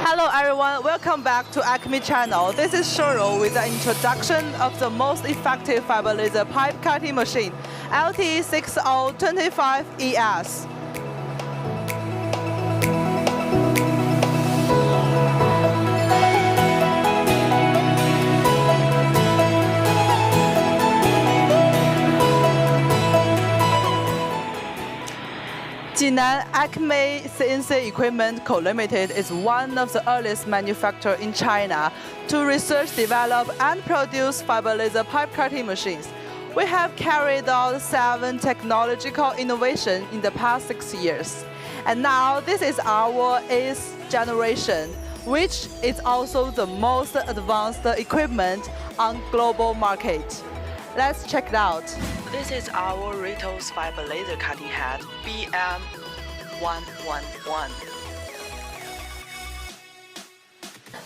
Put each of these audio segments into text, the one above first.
Hello everyone, welcome back to ACME channel. This is Shoro with the introduction of the most effective fiber laser pipe cutting machine, LT6025ES. Jinan ACME CNC Equipment Co. Limited is one of the earliest manufacturers in China to research, develop, and produce fiber laser pipe cutting machines. We have carried out 7 technological innovations in the past 6 years. And now this is our 8th generation, which is also the most advanced equipment on global market. Let's check it out. This is our Ritos fiber laser cutting head, BM111.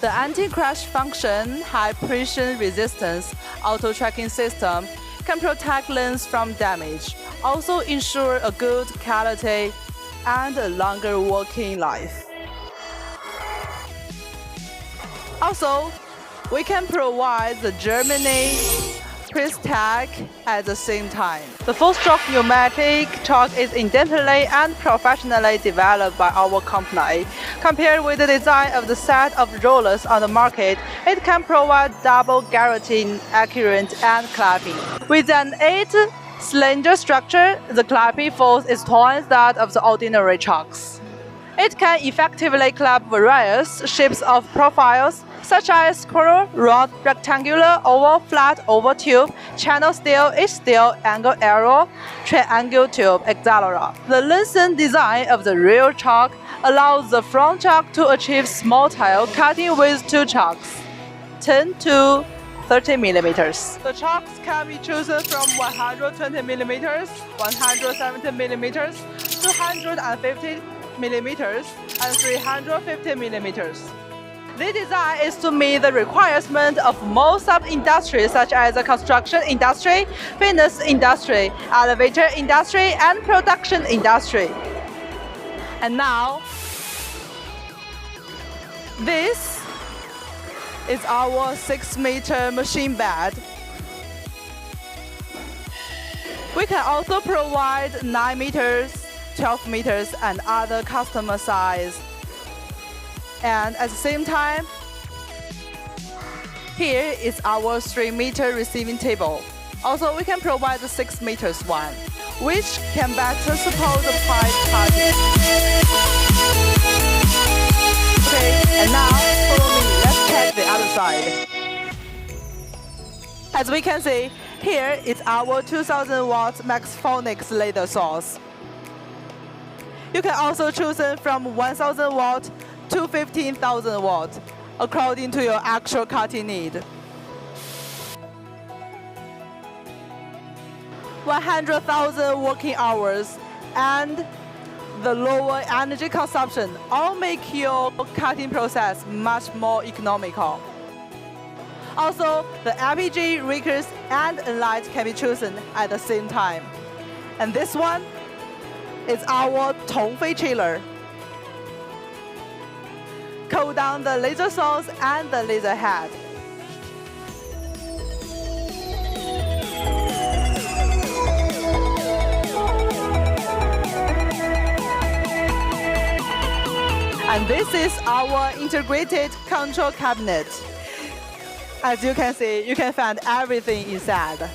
The anti-crash function, high precision resistance, auto-tracking system can protect lens from damage, also ensure a good quality and a longer working life. Also, we can provide the Germany price tag at the same time. The 4-stroke pneumatic torque is independently and professionally developed by our company. Compared with the design of the set of rollers on the market, it can provide double guaranteed accurate and clamping. With an 8-cylinder structure, the clamping force is twice that of the ordinary chocks. It can effectively clamp various shapes of profiles, such as square, round, rectangular, oval, flat, oval tube, channel steel, H-steel, angle arrow, triangle tube, etc. The lengthened design of the rear chock allows the front chock to achieve small tile cutting with 2 chocks, 10 to 30 millimeters. The chocks can be chosen from 120 millimeters, 170 millimeters, 250 millimeters, and 350 millimeters. This design is to meet the requirement of most sub-industries such as the construction industry, fitness industry, elevator industry, and production industry. And now, this is our 6-meter machine bed. We can also provide 9 meters, 12 meters, and other customer size. And at the same time, here is our 3-meter receiving table. Also, we can provide the 6 meters one, which can better support the pipe cutting. Okay, and now follow me. Let's check the other side. As we can see, here is our 2000 watt max phonics laser source. You can also choose from 1000 watt to 15,000 watts, according to your actual cutting need. 100,000 working hours and the lower energy consumption all make your cutting process much more economical. Also, the LPG, Rickers, and light can be chosen at the same time. And this one is our Tongfei chiller. Cool down the laser source and the laser head. And this is our integrated control cabinet. As you can see, you can find everything inside.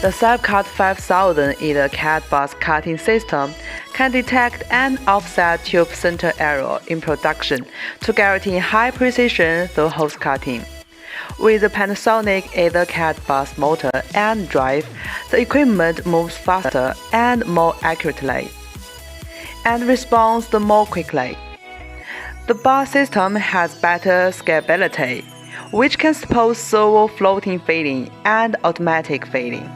The SafeCut 5000 is a CAD bus cutting system can detect and offset tube center error in production to guarantee high precision through hose cutting. With the Panasonic CAD bus motor and drive, the equipment moves faster and more accurately, and responds more quickly. The bus system has better scalability, which can support servo floating feeding and automatic feeding.